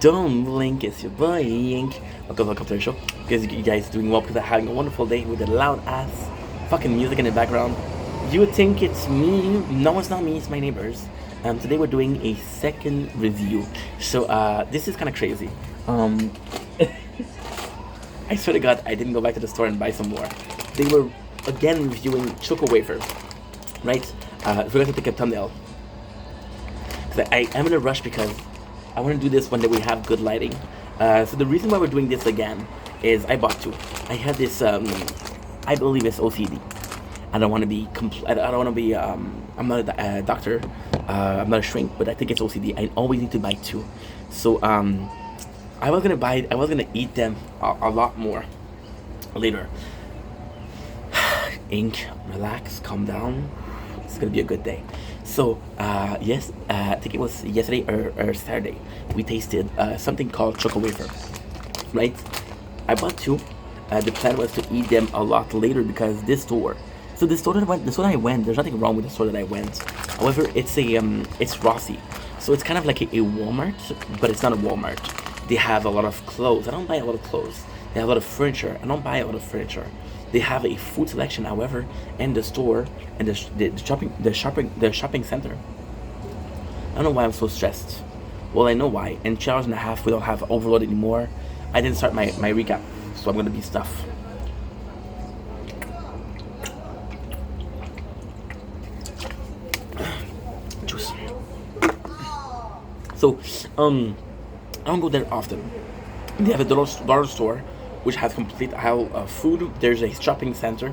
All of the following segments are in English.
Don't blink, it's your boy Ink. Welcome to the show. Because you guys doing well because I'm having a wonderful day with the loud ass fucking music in the background. You think it's me? No, it's not me, it's my neighbors. Today we're doing a second review. So this is kind of crazy. I swear to God, I didn't go back to the store and buy some more. They were again reviewing Choco Wafer, right? Forgot to take a thumbnail. Cause I am in a rush because I want to do this when we have good lighting. So the reason why we're doing this again is I bought two. I had this, I believe it's OCD. I don't want to be, I don't want to be, I'm not a doctor, I'm not a shrink, but I think it's OCD. I always need to buy two. So I was gonna eat them a lot more later. Ink, relax, calm down. It's gonna be a good day. So yes, I think it was yesterday or Saturday. We tasted something called Choco Wafer, right? I bought two. The plan was to eat them a lot later because this store. So the store that I went. There's nothing wrong with the store that I went. However, it's Rossi. So it's kind of like a Walmart, but it's not a Walmart. They have a lot of clothes. I don't buy a lot of clothes. They have a lot of furniture. I don't buy a lot of furniture. They have a food selection, however, and the store and the shopping center. I don't know why I'm so stressed. Well, I know why. In 2 hours and a half, we don't have overload anymore. I didn't start my recap, so I'm gonna be stuffed. Juice. So, I don't go there often. They have a dollar store, which has complete aisle of food. There's a shopping center,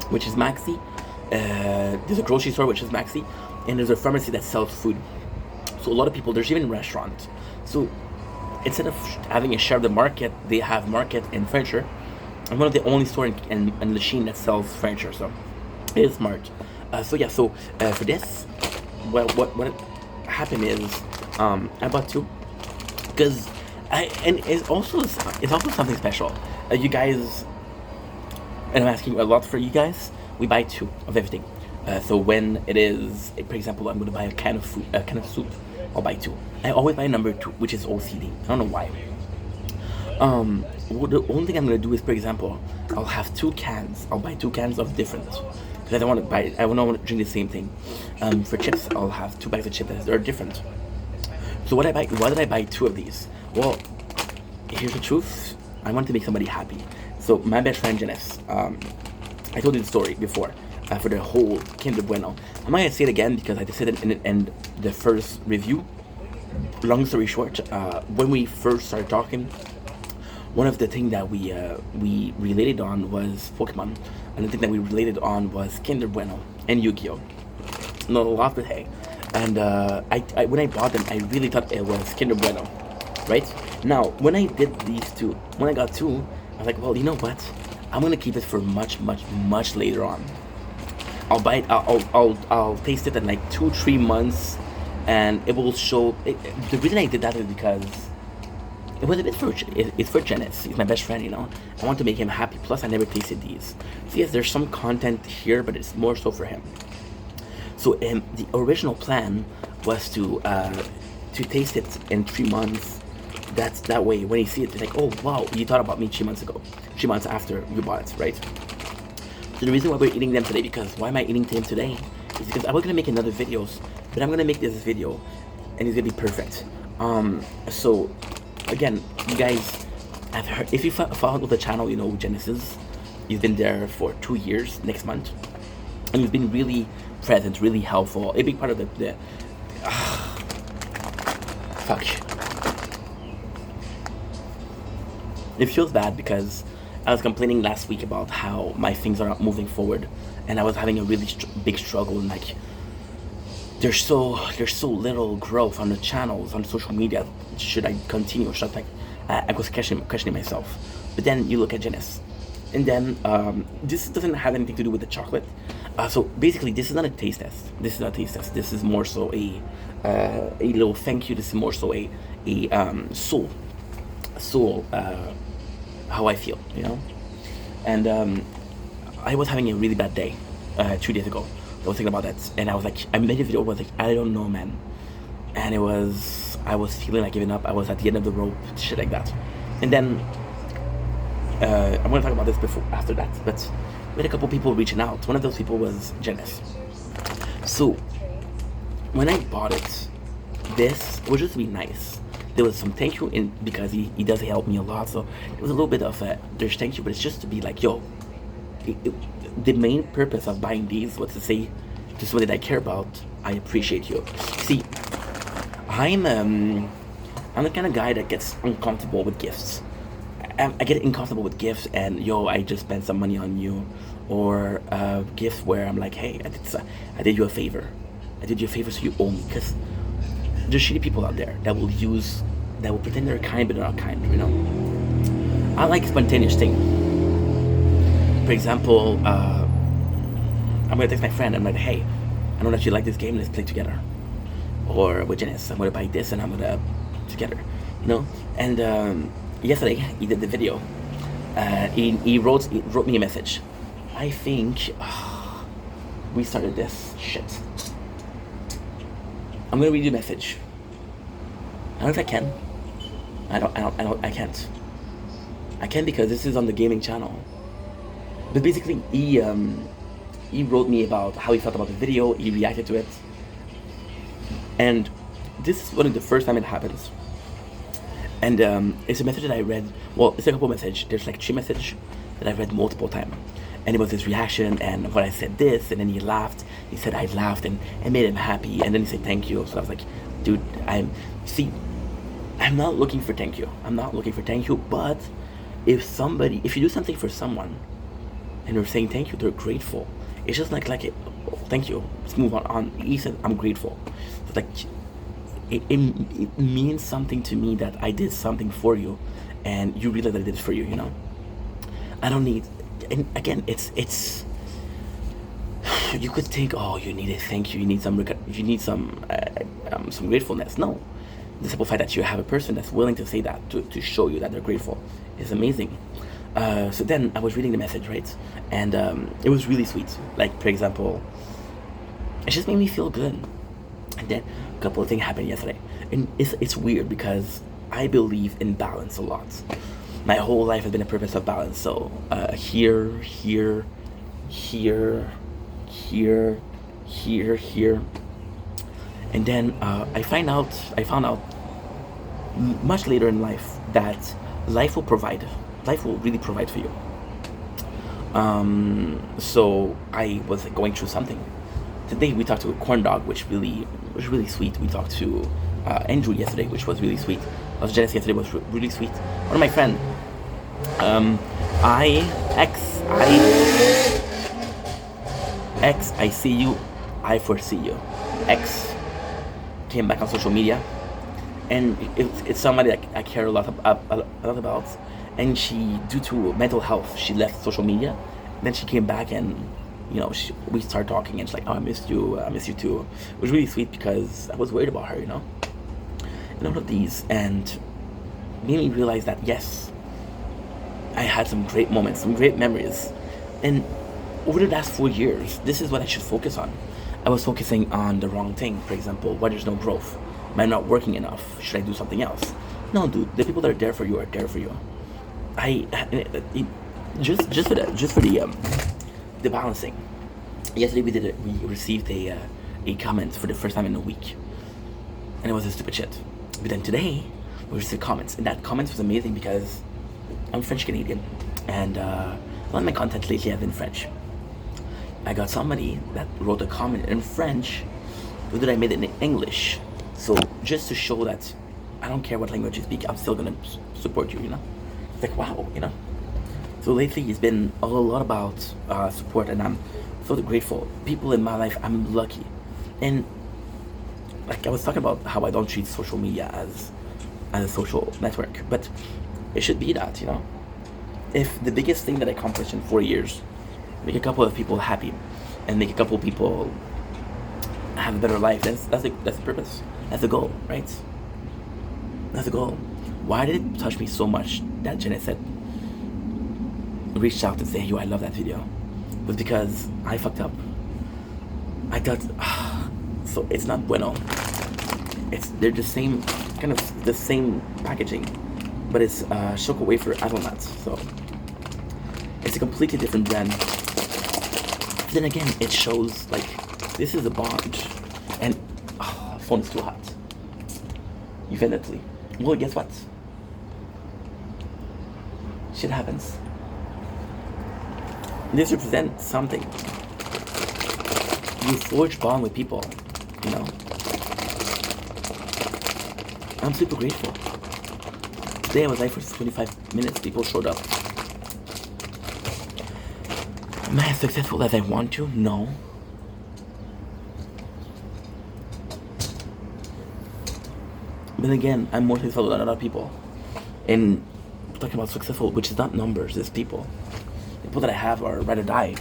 which is Maxi. There's a grocery store, which is Maxi, and there's a pharmacy that sells food. So a lot of people. There's even restaurants. So instead of having a share of the market, they have market and furniture. I'm one of the only store in Lachine that sells furniture. So it is smart. So for this, well, what happened is I bought two. Because it's also something special. You guys, and I'm asking a lot for you guys. We buy two of everything. So when it is, for example, I'm going to buy a can of soup, I'll buy two. I always buy number two, which is OCD. I don't know why. The only thing I'm going to do is, for example, I'll have two cans. I'll buy two cans of different. Because I don't want to drink the same thing. For chips, I'll have 2 bags of chips that are different. So why did I buy two of these? Well, here's the truth. I want to make somebody happy. So my best friend Janice, I told you the story before for the whole Kinder Bueno. I'm not gonna say it again because I just said it in the first review. Long story short, when we first started talking, one of the things that we related on was Pokemon, and the thing that we related on was Kinder Bueno and Yu-Gi-Oh. Not a lot, but hey. And I when I bought them, I really thought it was Kinder Bueno, right? Now, when I did these two, when I got two, I was like, well, you know what? I'm gonna keep it for much later on. I'll buy it. I'll taste it in like 2-3 months, and it will show. The reason I did that is because it was a bit it's for Janice. He's my best friend, you know. I want to make him happy. Plus, I never tasted these. So yes, there's some content here, but it's more so for him. So the original plan was to taste it in 3 months. That way, when you see it, it's like, oh wow, you thought about me 3 months ago, 3 months after you bought it, right? So the reason why we're eating them today, because why am I eating them today, is because I was gonna make another videos, but I'm gonna make this video, and it's gonna be perfect. So again, you guys have heard, if you followed the channel, you know who Genesis. You've been there for 2 years next month, and you've been really present, really helpful, a big part of the fuck. It feels bad because I was complaining last week about how my things are not moving forward, and I was having a really big struggle. And like, there's so little growth on the channels, on social media. Should I continue? Or should I was questioning myself. But then you look at Janice, and then this doesn't have anything to do with the chocolate. So basically, this is not a taste test. This is not a taste test. This is more so a little thank you. This is more so a soul how I feel, you know. And I was having a really bad day 2 days ago. I was thinking about that, and I was like, I made a video. I was like, I don't know, man. And it was I was feeling like giving up. I was at the end of the rope, shit like that. And then I'm gonna talk about this after that. But we had a couple people reaching out. One of those people was Janice. So when I bought it, this was just to be nice. There was some thank you in because he does help me a lot. So it was a little bit of there's thank you, but it's just to be like, yo. The main purpose of buying these was to say to somebody that I care about, I appreciate you. See, I'm the kind of guy that gets uncomfortable with gifts. I get uncomfortable with gifts, and I just spent some money on you, or a gift where I'm like, hey, I did you a favor. I did you a favor, so you owe me. Because there's shitty people out there that will pretend they're kind, but they're not kind. I like spontaneous things. For example, I'm gonna text my friend. I'm like, hey, I know that you like this game. Let's play together. Or with Janice, I'm gonna buy this and I'm gonna together. And yesterday he did the video. He wrote me a message. I think we started this shit. I'm gonna read you a message. I don't know if I can. I can't. I can't because this is on the gaming channel. But basically, he wrote me about how he felt about the video. He reacted to it, and this is one of the first time it happens. And it's a message that I read. Well, it's a couple messages. There's like 3 messages that I've read multiple times, and it was his reaction. And when I said this, and then he laughed. He said I laughed, and it made him happy. And then he said thank you. So I was like, dude, I'm not looking for thank you. But if you do something for someone, and they're saying thank you, they're grateful. It's just like thank you. Let's move on. He said I'm grateful. So it means something to me that I did something for you, and you realize that I did it for you. I don't need. And again, it's. You could think, oh, you need a thank you. You need some gratefulness. No, the simple fact that you have a person that's willing to say that to show you that they're grateful is amazing. So then I was reading the message, right? And it was really sweet. Like, for example, it just made me feel good. And then a couple of things happened yesterday. And it's weird because I believe in balance a lot. My whole life has been a purpose of balance. So here. And then I found out much later in life that life will really provide for you. So I was going through something. Today we talked to a corn dog, which was really sweet. We talked to Andrew yesterday, which was really sweet. Janice yesterday was really sweet. One of my friends, I see you, I foresee you. X came back on social media, and it's somebody that I care a lot about. And she, due to mental health, she left social media. Then she came back, and we started talking, and she's like, "Oh, I missed you too." It was really sweet because I was worried about her, and all of these, and made me realize that yes, I had some great moments, some great memories, and over the last 4 years, this is what I should focus on. I was focusing on the wrong thing. For example, why there's no growth? Am I not working enough? Should I do something else? No, dude. The people that are there for you are there for you. Just for the balancing. Yesterday we received a comment for the first time in a week, and it was a stupid shit. But then today we received comments, and that comment was amazing because I'm French Canadian, and a lot of my content lately have been French. I got somebody that wrote a comment in French, but then I made it in English. So just to show that I don't care what language you speak, I'm still gonna support you. It's like wow, So lately it's been a lot about support, and I'm so grateful. People in my life, I'm lucky, and like I was talking about how I don't treat social media as a social network, but it should be that. If the biggest thing that I accomplished in 4 years, make a couple of people happy, and make a couple of people have a better life, that's the purpose. That's the goal, right? That's the goal. Why did it touch me so much that Jenna said, reached out and said, yo, I love that video? It was because I fucked up. I thought, so it's not bueno. They're the same kind of the same packaging, but it's choco wafer hazelnuts. So it's a completely different brand. Then again, it shows like this is a bond, and phone is too hot. Definitely. Well, guess what? Shit happens. This represents something. You forge bond with people, you know. I'm super grateful. Today I was live for 25 minutes. People showed up. Am I as successful as I want to? No. But again, I'm more successful than other people. And talking about successful, which is not numbers, it's people. The people that I have are ride or die.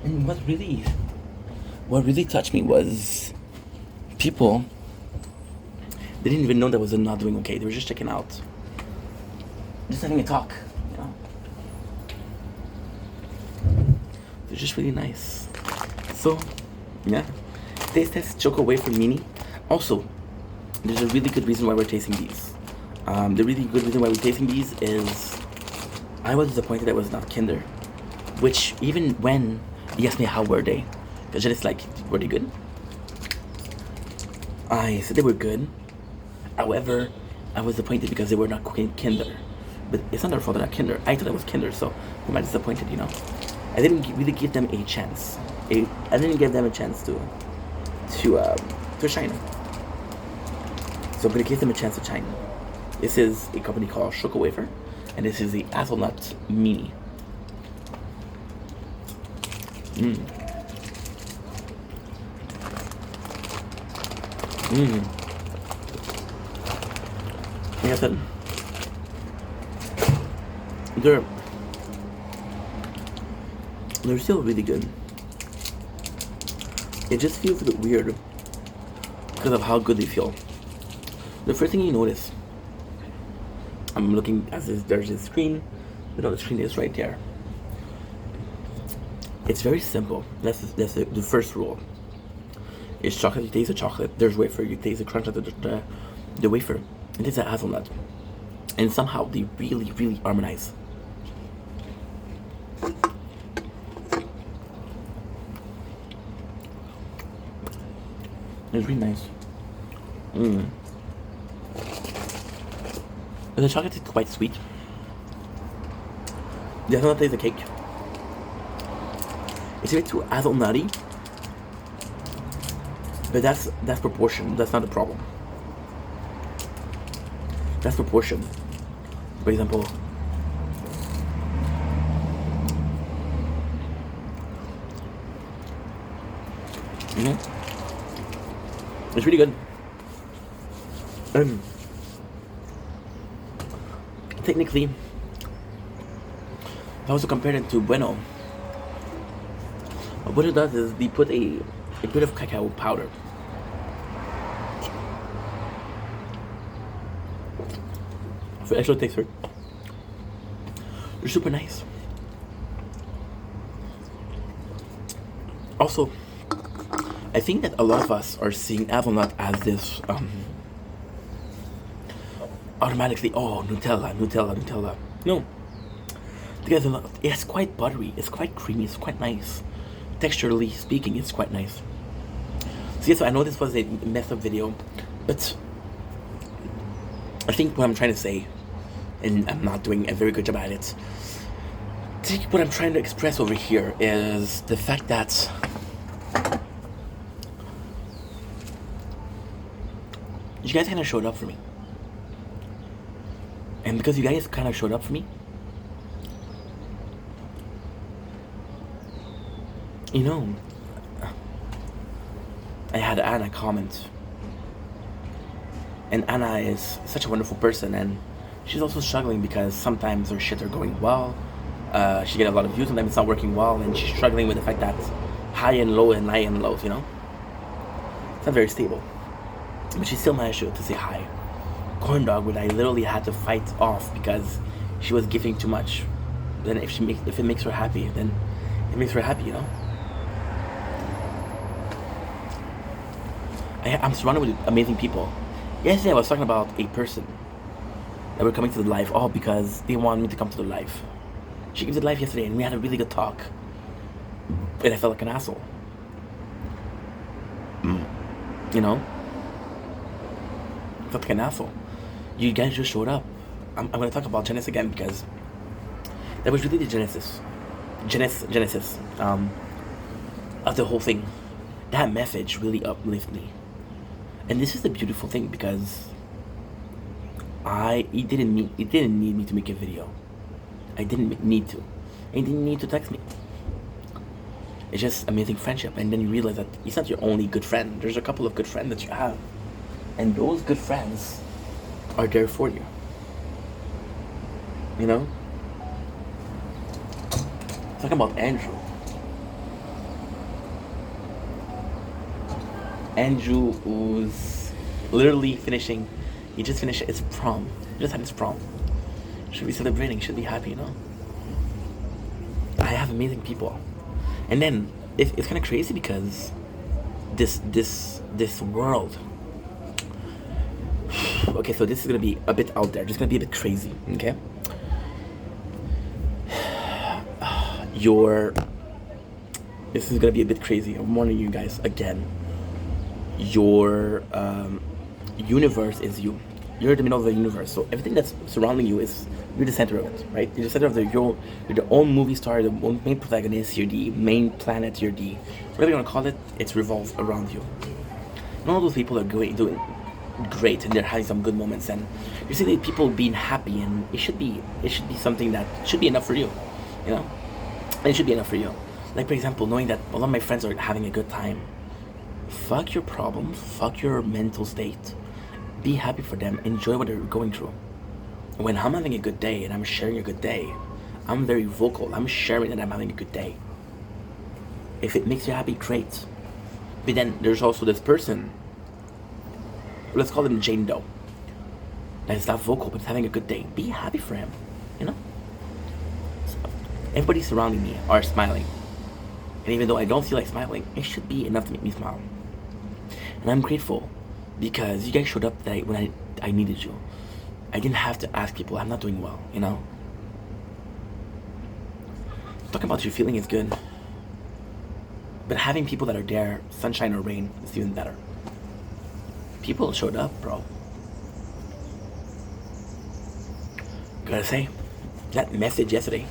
And what really touched me was people. They didn't even know that was not doing okay. They were just checking out, just having a talk, you know. They're just really nice. So, yeah, taste test choco wafer mini. Also, there's a really good reason why we're tasting these. The really good reason why we're tasting these is I was disappointed that it was not Kinder, which even when he asked me how were they, because it's like, were they good? I said they were good. However, I was disappointed because they were not Kinder. But it's not their fault they're not Kinder. I thought it was Kinder, so who am I disappointed, you know? I didn't really give them a chance. I didn't give them a chance to shine. So I'm gonna give them a chance to shine. This is a company called Choco Wafer, and this is the Hazelnut Mini. Like I said, they're still really good. It just feels a bit weird because of how good they feel. The first thing you notice, I'm looking as there's a screen. You know, the screen is right there. It's very simple. That's the first rule. It's chocolate. You taste the chocolate. There's wafer. You taste the crunch of the wafer. It is a hazelnut, and somehow they really, really harmonize. It's really nice. And the chocolate is quite sweet. The hazelnut is the cake. It's a bit too hazelnutty, but that's proportion. That's not the problem. That's proportion. For example, it's really good. Technically, if I was to compare it to Bueno, what it does is they put a bit of cacao powder. For extra taste. They're super nice. Also, I think that a lot of us are seeing hazelnut as this automatically, oh, Nutella. No. The hazelnut, it's quite buttery, it's quite creamy, it's quite nice. Texturally speaking, it's quite nice. So yes, I know this was a messed up video, but I think what I'm trying to say, and I'm not doing a very good job at it, I think what I'm trying to express over here is the fact that you guys kind of showed up for me. And because you guys kind of showed up for me, you know, I had Anna comment. And Anna is such a wonderful person, and she's also struggling because sometimes her shit are going well. She get a lot of views, sometimes it's not working well, and she's struggling with the fact that high and low and high and lows, you know? It's not very stable. But she still managed to say hi. corn dog that I literally had to fight off because she was giving too much. Then if it makes her happy, then it makes her happy, you know. I'm surrounded with amazing people. Yesterday I was talking about a person that were coming to the live all because they wanted me to come to the live. She came to the live yesterday and we had a really good talk. And I felt like an asshole. You know? I felt like an asshole. You guys just showed up. I'm going to talk about Genesis again because that was really the genesis of the whole thing. That message really uplifted me. And this is the beautiful thing because it didn't need me to make a video. I didn't need to. He didn't need to text me. It's just amazing friendship, and then you realize that it's not your only good friend. There's a couple of good friends that you have, and those good friends are there for you. You know? Talking about Andrew. Andrew who's literally finishing. He just finished his prom. He just had his prom. Should be celebrating. Should be happy, you know. I have amazing people, and then it's kind of crazy because this world. Okay, so this is gonna be a bit out there. Just gonna be a bit crazy. Okay. This is gonna be a bit crazy. I'm warning you guys again. Your universe is you. You're the middle of the universe. So everything that's surrounding you is you're the center of it, right? You're the center of you're the own movie star, the own main protagonist. You're the main planet. You're the whatever you want to call it. It's revolves around you. And all those people are doing great, and they're having some good moments. And you see the people being happy, and it should be something that should be enough for you, you know. And it should be enough for you. Like for example, knowing that a lot of my friends are having a good time. Fuck your problems. Fuck your mental state. Be happy for them. Enjoy what they're going through. When I'm having a good day and I'm sharing a good day, I'm very vocal. I'm sharing that I'm having a good day. If it makes you happy, great. But then there's also this person, let's call him Jane Doe, that is not vocal but is having a good day. Be happy for him, you know? So everybody surrounding me are smiling. And even though I don't feel like smiling, it should be enough to make me smile. And I'm grateful because you guys showed up when I needed you. I didn't have to ask people, I'm not doing well, you know? Talking about your feeling is good. But having people that are there, sunshine or rain, is even better. People showed up, bro. Gotta say, that message yesterday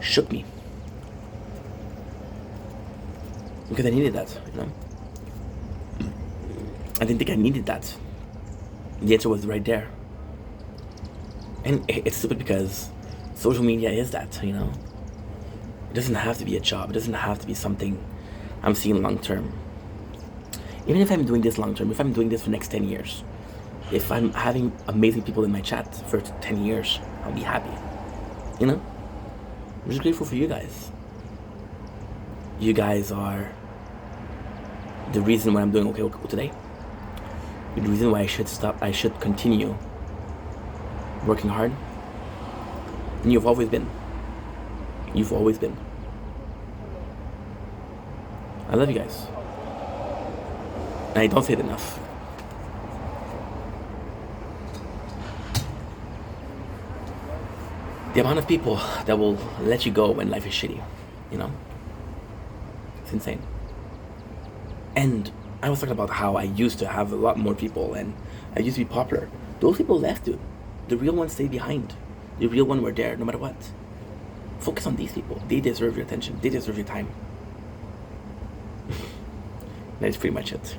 shook me. Because I needed that, you know? I didn't think I needed that. The answer was right there. And it's stupid because social media is that, you know? It doesn't have to be a job. It doesn't have to be something I'm seeing long term. Even if I'm doing this long term, if I'm doing this for the next 10 years, if I'm having amazing people in my chat for 10 years, I'll be happy. You know? I'm just grateful for you guys. You guys are the reason why I'm doing okay today. The reason why I should continue working hard. And you've always been. You've always been. I love you guys. And I don't say it enough. The amount of people that will let you go when life is shitty, you know? It's insane. And I was talking about how I used to have a lot more people and I used to be popular. Those people left, dude. The real ones stayed behind. The real ones were there no matter what. Focus on these people. They deserve your attention. They deserve your time. That is pretty much it.